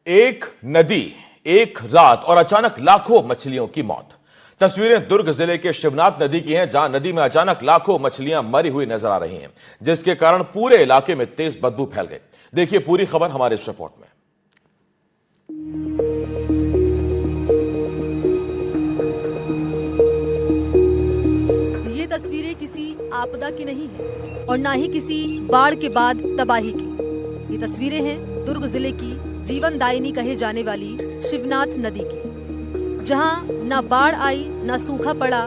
एक नदी, एक रात और अचानक लाखों मछलियों की मौत। तस्वीरें दुर्ग जिले के शिवनाथ नदी की हैं, जहां नदी में अचानक लाखों मछलियां मरी हुई नजर आ रही हैं, जिसके कारण पूरे इलाके में तेज बदबू फैल गई। देखिए पूरी खबर हमारे इस रिपोर्ट में। ये तस्वीरें किसी आपदा की नहीं है और ना ही किसी बाढ़ के बाद तबाही की। ये तस्वीरें हैं दुर्ग जिले की जीवनदायिनी कहे जाने वाली शिवनाथ नदी की, जहां ना बाढ़ आई ना सूखा पड़ा,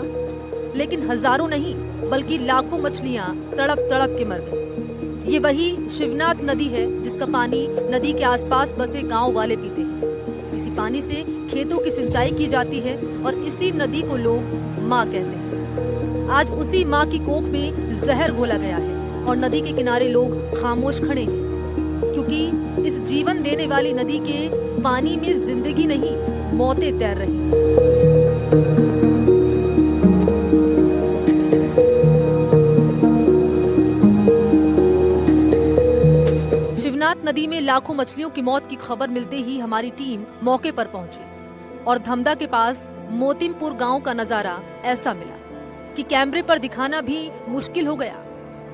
लेकिन हजारों नहीं बल्कि लाखों मछलियां तड़प तड़प के मर गई। ये वही शिवनाथ नदी है जिसका पानी नदी के आसपास बसे गांव वाले पीते हैं। इसी पानी से खेतों की सिंचाई की जाती है और इसी नदी को लोग माँ कहते हैं। आज उसी माँ की कोख में जहर घोला गया है और नदी के किनारे लोग खामोश खड़े हैं, क्योंकि इस जीवन देने वाली नदी के पानी में जिंदगी नहीं, मौतें तैर रही हैं। शिवनाथ नदी में लाखों मछलियों की मौत की खबर मिलते ही हमारी टीम मौके पर पहुंची और धमदा के पास मोतिमपुर गांव का नजारा ऐसा मिला कि कैमरे पर दिखाना भी मुश्किल हो गया।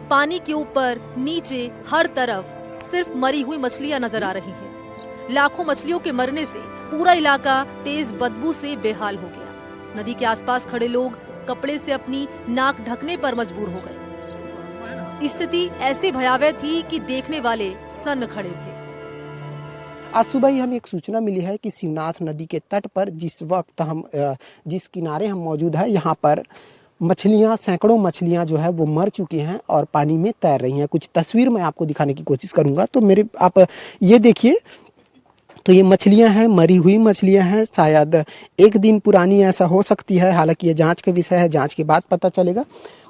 पानी के ऊपर नीचे हर तरफ सिर्फ मरी हुई मछलियां नजर आ रही हैं। लाखों मछलियों के मरने से पूरा इलाका तेज बदबू से बेहाल हो गया। नदी के आसपास खड़े लोग कपड़े से अपनी नाक ढकने पर मजबूर हो गए। स्थिति ऐसी भयावह थी कि देखने वाले सन्न खड़े थे। आज सुबह ही हमें एक सूचना मिली है कि शिवनाथ नदी के तट पर जिस किनारे हम मौजूद है, यहाँ पर मछलियाँ, सैकड़ों मछलियाँ जो है वो मर चुकी हैं और पानी में तैर रही हैं। कुछ तस्वीर मैं आपको दिखाने की कोशिश करूंगा। तो आप ये देखिए, तो ये मछलियाँ हैं, मरी हुई मछलियाँ हैं, शायद एक दिन पुरानी ऐसा हो सकती है। हालांकि ये जांच का विषय है, जांच के बाद पता चलेगा।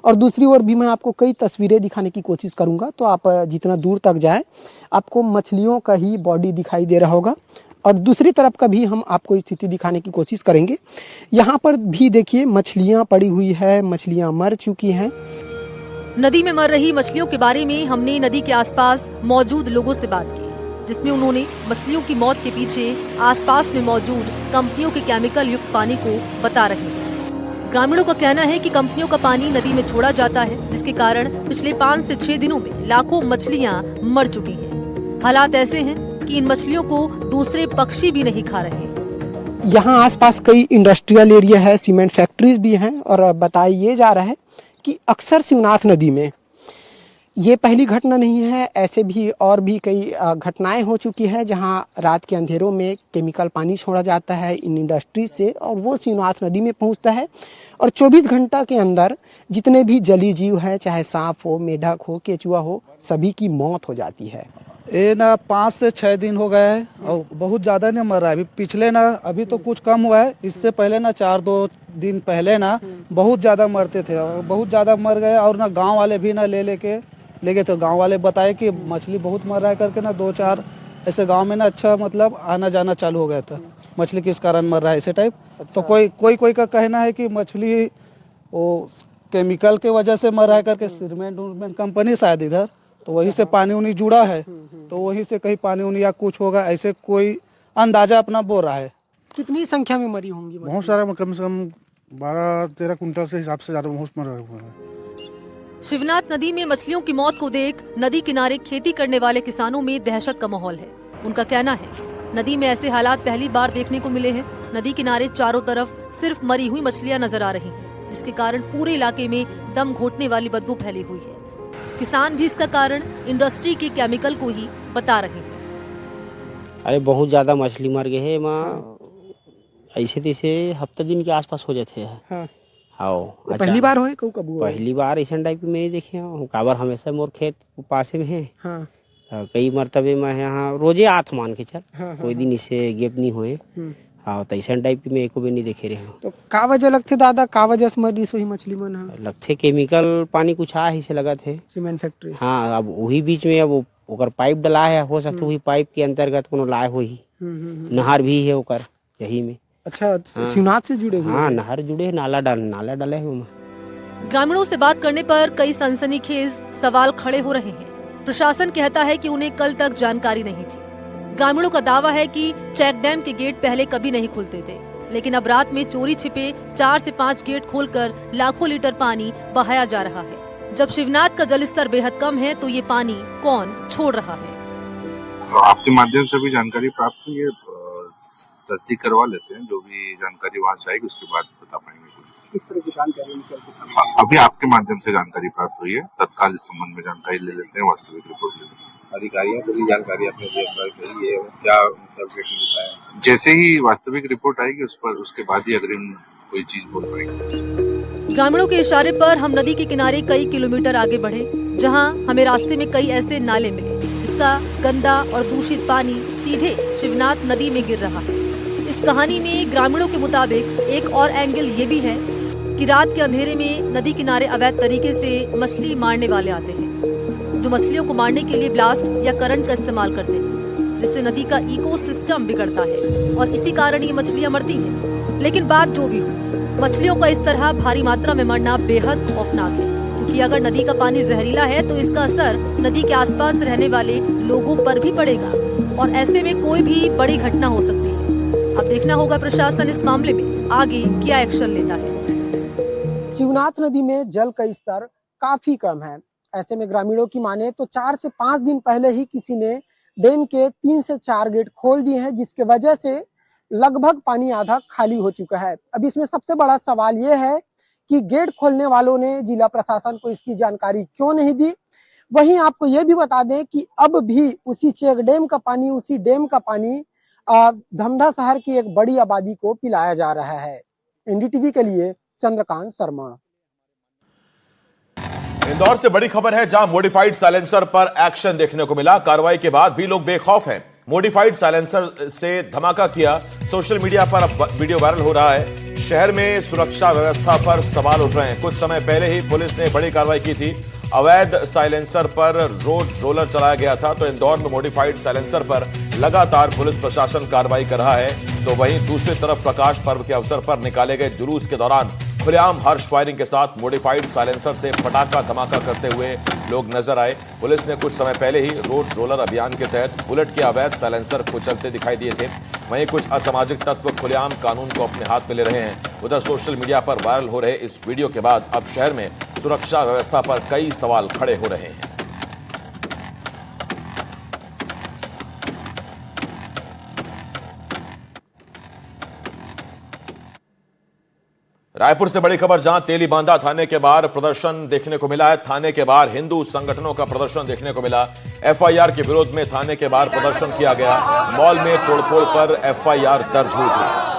और दूसरी ओर भी मैं आपको कई तस्वीरें दिखाने की कोशिश करूंगा। तो आप जितना दूर तक जाए आपको मछलियों का ही बॉडी दिखाई दे रहा होगा और दूसरी तरफ का भी हम आपको स्थिति दिखाने की कोशिश करेंगे। यहाँ पर भी देखिए मछलियाँ पड़ी हुई है, मछलियाँ मर चुकी हैं। नदी में मर रही मछलियों के बारे में हमने नदी के आसपास मौजूद लोगों से बात की, जिसमें उन्होंने मछलियों की मौत के पीछे आसपास में मौजूद कंपनियों के केमिकल युक्त पानी को बता रहे हैं। ग्रामीणों का कहना है कि कंपनियों का पानी नदी में छोड़ा जाता है, जिसके कारण पिछले 5 से 6 दिनों में लाखों मछलियाँ मर चुकी हैं। हालात ऐसे हैं कि इन मछलियों को दूसरे पक्षी भी नहीं खा रहे। यहाँ आसपास कई इंडस्ट्रियल एरिया है, सीमेंट फैक्ट्रीज भी हैं और बताया ये जा रहा है कि अक्सर शिवनाथ नदी में ये पहली घटना नहीं है, ऐसे भी और भी कई घटनाएं हो चुकी है जहाँ रात के अंधेरों में केमिकल पानी छोड़ा जाता है इन इंडस्ट्रीज से और वो शिवनाथ नदी में पहुँचता है और 24 घंटा के अंदर जितने भी जलीय जीव है, चाहे सांप हो, मेढक हो, केचुआ हो, सभी की मौत हो जाती है। ये ना 5 से 6 दिन हो गए हैं और बहुत ज़्यादा नहीं मर रहा है। अभी पिछले ना अभी तो कुछ कम हुआ है, इससे पहले ना 4-2 दिन पहले ना बहुत ज़्यादा मरते थे और बहुत ज़्यादा मर गए। और ना गांव वाले भी ना ले गए तो गांव वाले बताए कि मछली बहुत मर रहा है करके ना 2-4 ऐसे गांव में ना अच्छा मतलब आना जाना चालू हो गया था, मछली किस कारण मर रहा है ऐसे टाइप। तो कोई का कहना है कि मछली वो केमिकल के वजह से मर रहा है करके, सीमेंट कंपनी शायद इधर, तो वहीं से पानी उनी जुड़ा है, तो वहीं से कहीं पानी उनी या कुछ होगा, ऐसे कोई अंदाजा अपना बोल रहा है। कितनी संख्या में मरी होंगी? बहुत सारा, कम से कम 12-13 कुंटल से हिसाब से ज्यादा बहुत मरा हुआ है। शिवनाथ नदी में मछलियों की मौत को देख नदी किनारे खेती करने वाले किसानों में दहशत का माहौल है। उनका कहना है नदी में ऐसे हालात पहली बार देखने को मिले हैं। नदी किनारे चारों तरफ सिर्फ मरी हुई मछलियां नजर आ रही हैं, जिसके कारण पूरे इलाके में दम घोटने वाली बदबू फैली हुई है। किसान भी इसका कारण इंडस्ट्री के केमिकल को ही बता रहे हैं। अरे बहुत ज्यादा मछली मर गए है माँ, ऐसे तैसे हफ्ते दिन के आसपास हो जाते हैं। हाँ। अच्छा, पहली बार होए कब हुआ? पहली बार ऐसा टाइप में नहीं देखे हूँ। काबर हमेशा मोर खेत पास में है। हाँ। कई मरतबे मैं यहाँ रोजे आठ मान के चल। हाँ, कोई दिन इसे गेप नहीं हुए। हाँ, तो ऐसा टाइप में एको भी नहीं देखे रहे। तो का वजह लगते दादा, का वजह से मरी सोही मछली मन? लगते केमिकल पानी कुछ आ ही से लगा थे, सीमेंट फैक्ट्री। हाँ, अब वही बीच में अब ओकर पाइप डला है, हो सकता वही पाइप के अंतर्गत कोनो लाए हो ही। नहर भी है ओकर यही में। अच्छा, शिवनाथ से जुड़े हुए? हाँ, नहर जुड़े, नाला डाले है। ग्रामीणों से बात करने पर कई सनसनीखेज सवाल खड़े हो रहे हैं। प्रशासन कहता है कि उन्हें कल तक जानकारी नहीं थी, ग्रामीणों का दावा है कि चेक डैम के गेट पहले कभी नहीं खुलते थे, लेकिन अब रात में चोरी छिपे 4 से 5 गेट खोलकर लाखों लीटर पानी बहाया जा रहा है। जब शिवनाथ का जलस्तर बेहद कम है तो ये पानी कौन छोड़ रहा है? तो आपके माध्यम से भी जानकारी प्राप्त हुई है, तस्दीक करवा लेते हैं। जो भी जानकारी वहाँ से आएगी उसके बाद बता पाएंगे। किस तरह की जानकारी अभी आपके माध्यम से जानकारी प्राप्त हुई है, तत्काल इस संबंध में जानकारी ले लेते हैं, वास्तविक रिपोर्ट ले लेते हैं। अधिकारियों को भी जानकारी अपने है क्या मतलब मिलता है? जैसे ही वास्तविक रिपोर्ट आएगी उस पर उसके बाद ही अग्रिम कोई चीज बोल पाएंगे। ग्रामीणों के इशारे पर हम नदी के किनारे कई किलोमीटर आगे बढ़े, जहां हमें रास्ते में कई ऐसे नाले मिले जिसका गंदा और दूषित पानी सीधे शिवनाथ नदी में गिर रहा है। इस कहानी में ग्रामीणों के मुताबिक एक और एंगल ये भी है कि रात के अंधेरे में नदी किनारे अवैध तरीके से मछली मारने वाले आते हैं, जो मछलियों को मारने के लिए ब्लास्ट या करंट का इस्तेमाल करते हैं, जिससे नदी का इकोसिस्टम बिगड़ता है और इसी कारण ये मछलियां मरती हैं। लेकिन बात जो भी हो, मछलियों का इस तरह भारी मात्रा में मरना बेहद खौफनाक है, क्योंकि अगर नदी का पानी जहरीला है तो इसका असर नदी के आसपास रहने वाले लोगों पर भी पड़ेगा और ऐसे में कोई भी बड़ी घटना हो सकती है। अब देखना होगा प्रशासन इस मामले में आगे क्या एक्शन लेता है। शिवनाथ नदी में जल का स्तर काफी कम है। ऐसे में ग्रामीणों की माने तो 4 से 5 दिन पहले ही किसी ने डैम के 3 से 4 गेट खोल दिए हैं, जिसके वजह से लगभग पानी आधा खाली हो चुका है। अब इसमें सबसे बड़ा सवाल यह है कि गेट खोलने वालों ने जिला प्रशासन को इसकी जानकारी क्यों नहीं दी। वहीं आपको यह भी बता दें कि अब भी उसी चेक डैम का पानी, उसी डैम का पानी धमधा शहर की एक बड़ी आबादी को पिलाया जा रहा है। एनडीटीवी के लिए चंद्रकांत शर्मा। इंदौर से बड़ी खबर है, जहां मॉडिफाइड साइलेंसर पर एक्शन देखने को मिला। कार्रवाई के बाद भी लोग बेखौफ हैं। मॉडिफाइड साइलेंसर से धमाका किया, सोशल मीडिया पर अब वीडियो वायरल हो रहा है। शहर में सुरक्षा व्यवस्था पर सवाल उठ रहे हैं। कुछ समय पहले ही पुलिस ने बड़ी कार्रवाई की थी। अवैध साइलेंसर पर रोड रोलर चलाया गया था, तो इंदौर में मॉडिफाइड साइलेंसर पर लगातार पुलिस प्रशासन कार्रवाई कर रहा है। तो वहीं दूसरी तरफ प्रकाश पर्व के अवसर पर निकाले गए जुलूस के दौरान खुलेआम हर्ष फायरिंग के साथ मॉडिफाइड साइलेंसर से पटाखा धमाका करते हुए लोग नजर आए। पुलिस ने कुछ समय पहले ही रोड रोलर अभियान के तहत बुलेट के अवैध साइलेंसर को चलते दिखाई दिए थे। वहीं कुछ असामाजिक तत्व खुलेआम कानून को अपने हाथ में ले रहे हैं। उधर सोशल मीडिया पर वायरल हो रहे इस वीडियो के बाद अब शहर में सुरक्षा व्यवस्था पर कई सवाल खड़े हो रहे हैं। रायपुर से बड़ी खबर, जहां तेलीबांधा थाने के बाहर प्रदर्शन देखने को मिला है। थाने के बाहर हिंदू संगठनों का प्रदर्शन देखने को मिला। एफआईआर के विरोध में थाने के बाहर प्रदर्शन किया गया। मॉल में तोड़फोड़ पर एफआईआर दर्ज हुई थी।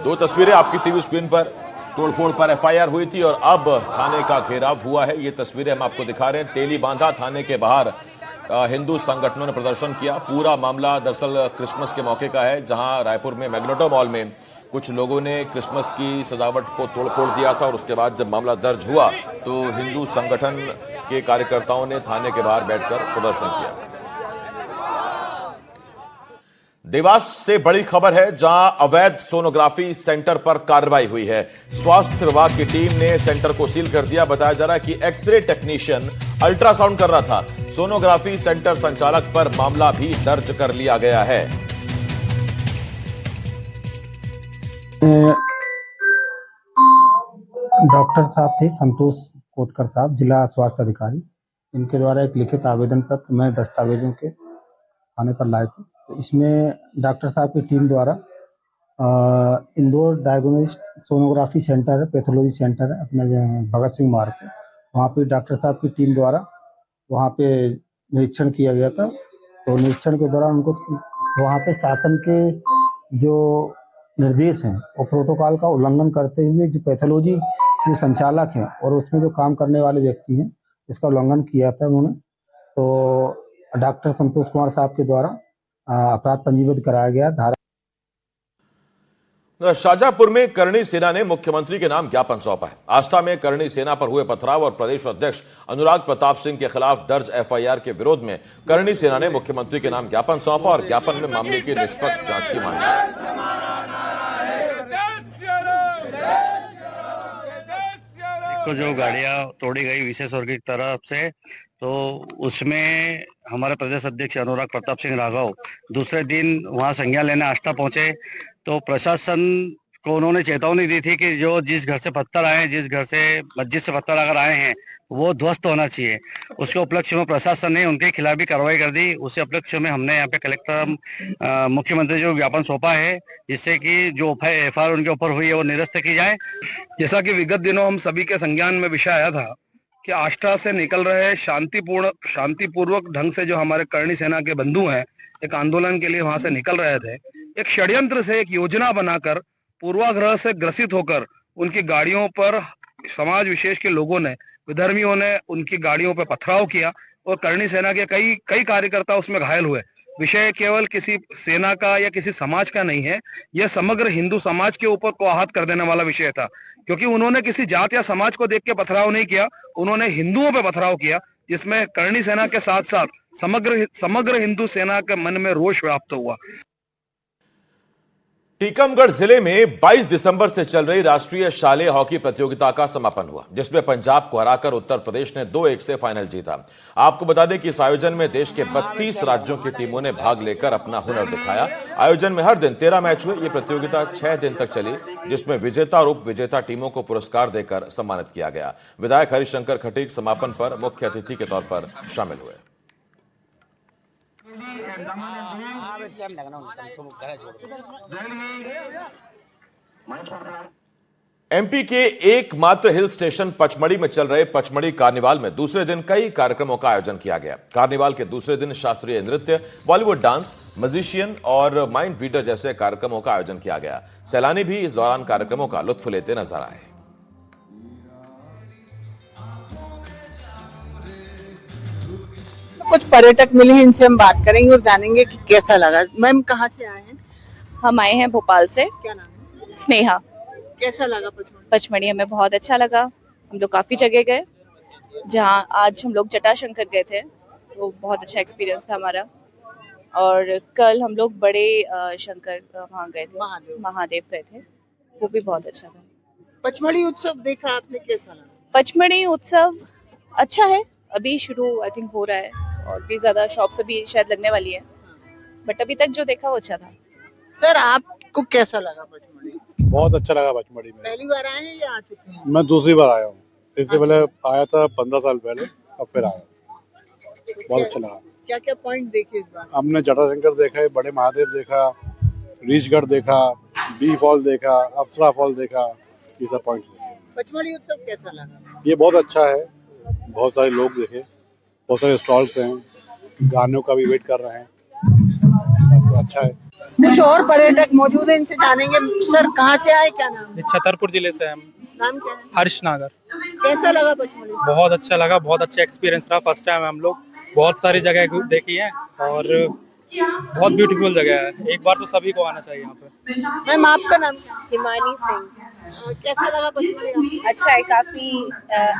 दो तस्वीरें आपकी टीवी स्क्रीन पर, तोड़फोड़ पर एफआईआर हुई थी और अब थाने का घेराव हुआ है। ये तस्वीरें हम आपको दिखा रहे हैं। तेलीबांधा थाने के बाहर हिंदू संगठनों ने प्रदर्शन किया। पूरा मामला दरअसल क्रिसमस के मौके का है, जहां रायपुर में मैग्नेटो मॉल में कुछ लोगों ने क्रिसमस की सजावट को तोड़फोड़ दिया था और उसके बाद जब मामला दर्ज हुआ तो हिंदू संगठन के कार्यकर्ताओं ने थाने के बाहर बैठकर प्रदर्शन किया। देवास से बड़ी खबर है, जहां अवैध सोनोग्राफी सेंटर पर कार्रवाई हुई है। स्वास्थ्य विभाग की टीम ने सेंटर को सील कर दिया। बताया जा रहा है कि एक्सरे टेक्नीशियन अल्ट्रासाउंड कर रहा था। सोनोग्राफी सेंटर संचालक पर मामला भी दर्ज कर लिया गया है। डॉक्टर साहब थे संतोष कोतकर साहब, जिला स्वास्थ्य अधिकारी। इनके द्वारा एक लिखित आवेदन पत्र मैं दस्तावेजों के थाने पर लाए थे। तो इसमें डॉक्टर साहब की टीम द्वारा इंदौर डायग्नोस्टिक सोनोग्राफी सेंटर है, पैथोलॉजी सेंटर है अपने भगत सिंह मार्ग पे, वहाँ पे डॉक्टर साहब की टीम द्वारा वहाँ पे निरीक्षण किया गया था। तो निरीक्षण के दौरान उनको वहाँ पे शासन के जो निर्देश हैं और प्रोटोकॉल का उल्लंघन करते हुए जो पैथोलॉजी जो संचालक हैं और उसमें जो काम करने वाले व्यक्ति हैं, इसका उल्लंघन किया था उन्होंने। तो डॉक्टर संतोष कुमार साहब के द्वारा अपराध पंजीबद्ध कराया गया। धारा शाजापुर में करणी सेना ने मुख्यमंत्री के नाम ज्ञापन सौंपा है। आष्टा में करणी सेना पर हुए पथराव और प्रदेश अध्यक्ष अनुराग प्रताप सिंह के खिलाफ दर्ज एफआईआर के विरोध में करणी सेना ने मुख्यमंत्री के नाम ज्ञापन सौंपा और ज्ञापन में मामले की निष्पक्ष जांच की मांग की। जो गाड़ियां तोड़ी गई विशेष वर्ग की तरफ से, तो उसमें हमारे प्रदेश अध्यक्ष अनुराग प्रताप सिंह राघव दूसरे दिन वहां संज्ञान लेने आष्टा पहुंचे, तो प्रशासन को उन्होंने चेतावनी दी थी कि जो जिस घर से पत्थर आए, जिस घर से मस्जिद से पत्थर अगर आए हैं वो ध्वस्त होना चाहिए। उसके उपलक्ष्य में प्रशासन ने उनके खिलाफ भी कार्रवाई कर दी। उसी उपलक्ष्य में हमने यहाँ पे कलेक्टर मुख्यमंत्री जो ज्ञापन सौंपा है, जिससे कि जो एफआईआर उनके ऊपर हुई है वो निरस्त की जाए। जैसा कि विगत दिनों हम सभी के संज्ञान में विषय आया था कि आष्टा से निकल रहे शांतिपूर्वक ढंग से जो हमारे करणी सेना के बंधु हैं, एक आंदोलन के लिए वहां से निकल रहे थे, एक षड्यंत्र से एक योजना बनाकर पूर्वाग्रह से ग्रसित होकर उनकी गाड़ियों पर समाज विशेष के लोगों ने, विधर्मियों ने उनकी गाड़ियों पर पथराव किया और करणी सेना के कई कार्यकर्ता उसमें घायल हुए। विषय केवल किसी सेना का या किसी समाज का नहीं है, यह समग्र हिंदू समाज के ऊपर को आहत कर देने वाला विषय था, क्योंकि उन्होंने किसी जात या समाज को देख के पथराव नहीं किया, उन्होंने हिंदुओं पे पथराव किया, जिसमें करणी सेना के साथ साथ समग्र हिंदू सेना के मन में रोष व्याप्त हुआ। टीकमगढ़ जिले में 22 दिसंबर से चल रही राष्ट्रीय शालेय हॉकी प्रतियोगिता का समापन हुआ, जिसमें पंजाब को हराकर उत्तर प्रदेश ने 2-1 से फाइनल जीता। आपको बता दें कि इस आयोजन में देश के 32 राज्यों की टीमों ने भाग लेकर अपना हुनर दिखाया। आयोजन में हर दिन 13 मैच हुए। ये प्रतियोगिता 6 दिन तक चली, जिसमें विजेता और उप विजेता टीमों को पुरस्कार देकर सम्मानित किया गया। विधायक हरिशंकर खटीक समापन पर मुख्य अतिथि के तौर पर शामिल हुए। एमपी के एकमात्र हिल स्टेशन पचमढ़ी में चल रहे पचमढ़ी कार्निवाल में दूसरे दिन कई कार्यक्रमों का आयोजन किया गया। कार्निवाल के दूसरे दिन शास्त्रीय नृत्य, बॉलीवुड डांस, मजिशियन और माइंड रीडर जैसे कार्यक्रमों का आयोजन किया गया। सैलानी भी इस दौरान कार्यक्रमों का लुत्फ लेते नजर आए। कुछ पर्यटक मिले हैं, इनसे हम बात करेंगे और जानेंगे कि कैसा लगा। मैम कहाँ से आए हैं? हम आए हैं भोपाल से। क्या नाम है? स्नेहा। कैसा लगा पचमढ़ी? पचमढ़ी हमें बहुत अच्छा लगा। हम लोग काफी जगह गए, जहाँ आज हम लोग जटाशंकर गए थे, तो बहुत अच्छा एक्सपीरियंस था हमारा। और कल हम लोग बड़े शंकर वहाँ गए थे, महादेव गए थे, वो भी बहुत अच्छा था। पचमढ़ी उत्सव देखा आपने, कैसा लगा? पचमढ़ी उत्सव अच्छा है, अभी शुरू आई थिंक हो रहा है और भी ज्यादा शॉप्स अभी शायद लगने वाली है, बट अभी तक जो देखा वो अच्छा था। सर आपको कैसा लगा पचमढ़ी? बहुत अच्छा लगा पचमढ़ी में। पहली बार आए हैं या आ चुके हैं? मैं दूसरी बार आया हूँ, इससे पहले आया था 15 साल पहले, अब फिर आया। बहुत अच्छा लगा। क्या क्या पॉइंट देखे इस बार? हमने जटाशंकर देखा, बड़े महादेव देखा, रीचगढ़ देखा, बी फॉल देखा, अप्सरा फॉल देखा, ये सब पॉइंट देखे। पचमढ़ी उत्सव कैसा लगा? ये बहुत अच्छा है, बहुत सारे लोग देखे, बहुत सारे स्टॉल्स हैं, गानों का भी वेट कर रहे हैं, तो अच्छा है। कुछ और पर्यटक मौजूद है, इनसे जानेंगे। सर कहाँ से आए, क्या नाम? छतरपुर जिले से हम। नाम क्या है? हर्ष नागर। कैसा लगा पचमढ़ी? बहुत अच्छा लगा, बहुत अच्छा एक्सपीरियंस रहा। फर्स्ट टाइम हम लोग बहुत सारी जगह देखी है और बहुत ब्यूटीफुल जगह है, एक बार तो सभी को आना चाहिए यहाँ पे। मैम आपका नाम? हिमानी सिंह। कैसा लगा पचमढ़ी? अच्छा है, काफी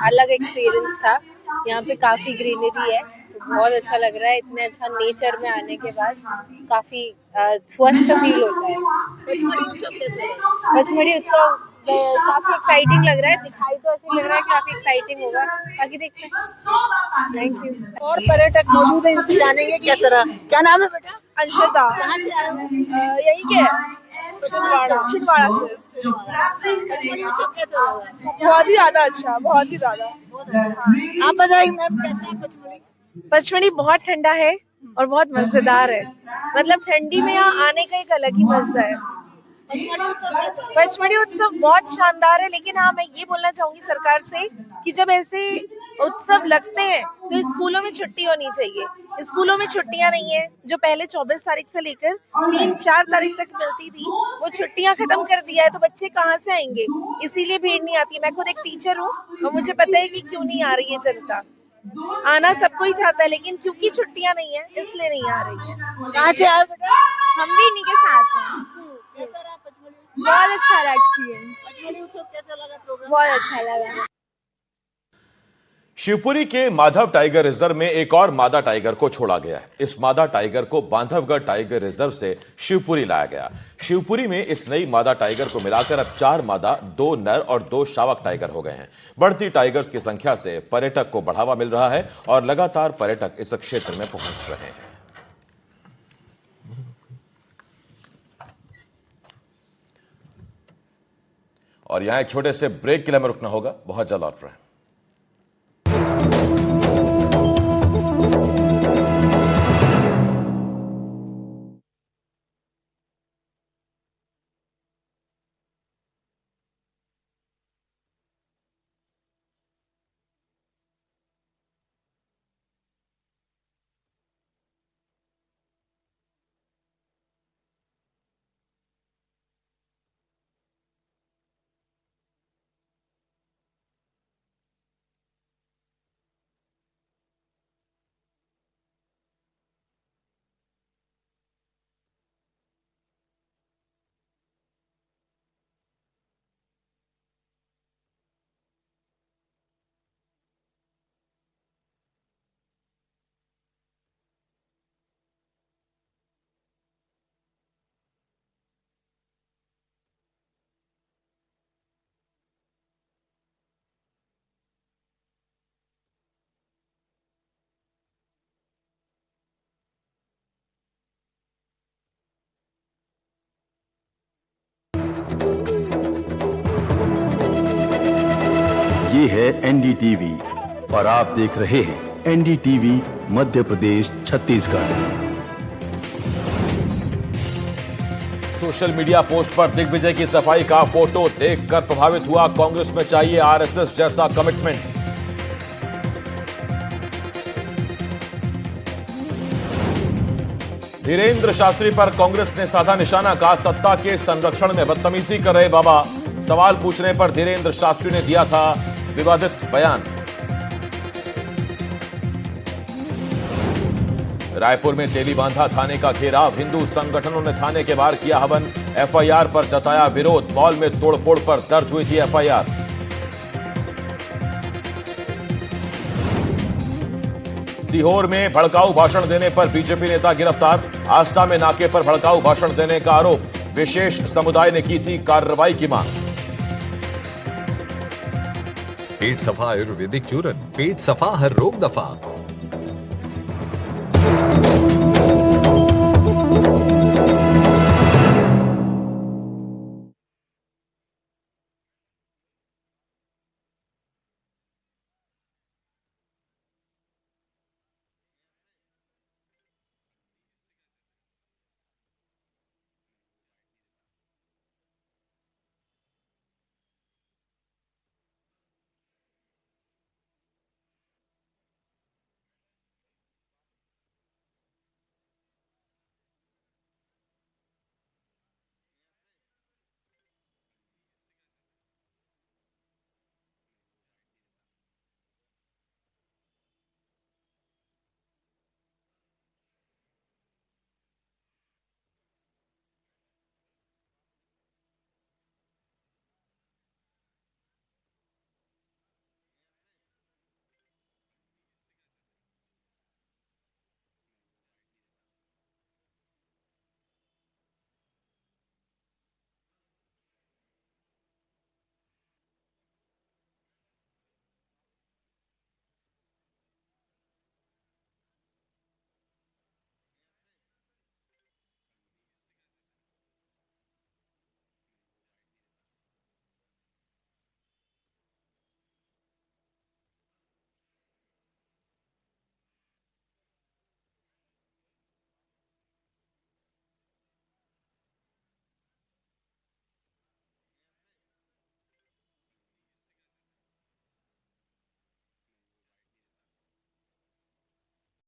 अलग एक्सपीरियंस था। यहाँ पे काफी ग्रीनरी है, तो बहुत अच्छा लग रहा है। इतने अच्छा नेचर में आने के बाद काफी स्वस्थ फील होता है। पचमढ़ी उत्सव कैसा लगा? पचमढ़ी उत्सव काफी एक्साइटिंग लग रहा है, दिखाई तो ऐसे लग रहा है कि काफी एक्साइटिंग होगा, बाकी देखते हैं। Thank you. और पर्यटक मौजूद है, इनसे जानेंगे कैसा रहा। क्या नाम है बेटा? अंशिता। कहाँ से आए हो? यही के छिंदवाड़ा से। पचमढ़ी उत्सव कैसा लगा? बहुत ही ज्यादा अच्छा, बहुत ही ज्यादा। आप बताइए मैम, कैसा है पचमढ़ी? पचमढ़ी बहुत ठंडा है और बहुत मजेदार है, मतलब ठंडी में यहाँ आने का एक अलग ही मजा है। पचमढ़ी उत्सव बहुत शानदार है, लेकिन हाँ मैं ये बोलना चाहूंगी सरकार से कि जब ऐसे उत्सव लगते हैं तो स्कूलों में छुट्टी होनी चाहिए। स्कूलों में छुट्टियां नहीं है, जो पहले 24 तारीख से लेकर 3-4 तारीख तक मिलती थी, वो छुट्टियां खत्म कर दिया है, तो बच्चे कहाँ से आएंगे, इसीलिए भीड़ नहीं आती। मैं खुद एक टीचर हूँ और मुझे पता है कि क्यों नहीं आ रही है जनता। आना सबको ही चाहता है, लेकिन क्योंकि छुट्टियां नहीं है इसलिए नहीं आ रही है। कहाँ से आए बेटा? हम भी इन्हीं के साथ हैं। कैसा रहा पचमढ़ी? बहुत अच्छा रहा एक्सपीरियंस, बहुत अच्छा लगा। शिवपुरी के माधव टाइगर रिजर्व में एक और मादा टाइगर को छोड़ा गया है। इस मादा टाइगर को बांधवगढ़ टाइगर रिजर्व से शिवपुरी लाया गया। शिवपुरी में इस नई मादा टाइगर को मिलाकर अब 4 मादा, 2 नर और 2 शावक टाइगर हो गए हैं। बढ़ती टाइगर्स की संख्या से पर्यटक को बढ़ावा मिल रहा है और लगातार पर्यटक इस क्षेत्र में पहुंच रहे हैं। और यहां एक छोटे से ब्रेक के लिए हमें रुकना होगा, बहुत जल्द लौट रहे हैं। ये है एनडीटीवी और आप देख रहे हैं NDTV Madhya Pradesh Chhattisgarh. Social media post पर दिग्विजय की सफाई का फोटो देखकर प्रभावित हुआ कांग्रेस में चाहिए आरएसएस जैसा कमिटमेंट। धीरेन्द्र शास्त्री पर कांग्रेस ने साधा निशाना, कहा सत्ता के संरक्षण में बदतमीजी कर रहे बाबा। सवाल पूछने पर धीरेन्द्र शास्त्री ने दिया था विवादित बयान। रायपुर में तेलीबांधा थाने का घेराव, हिंदू संगठनों ने थाने के बाहर किया हवन। एफआईआर पर जताया विरोध, मॉल में तोड़फोड़ पर दर्ज हुई थी एफआईआर। सीहोर में भड़काऊ भाषण देने पर बीजेपी नेता गिरफ्तार, आस्था में नाके पर भड़काऊ भाषण देने का आरोप, विशेष समुदाय ने की थी कार्रवाई की मांग। पेट सफा आयुर्वेदिक चूरन, पेट सफा हर रोग दफा।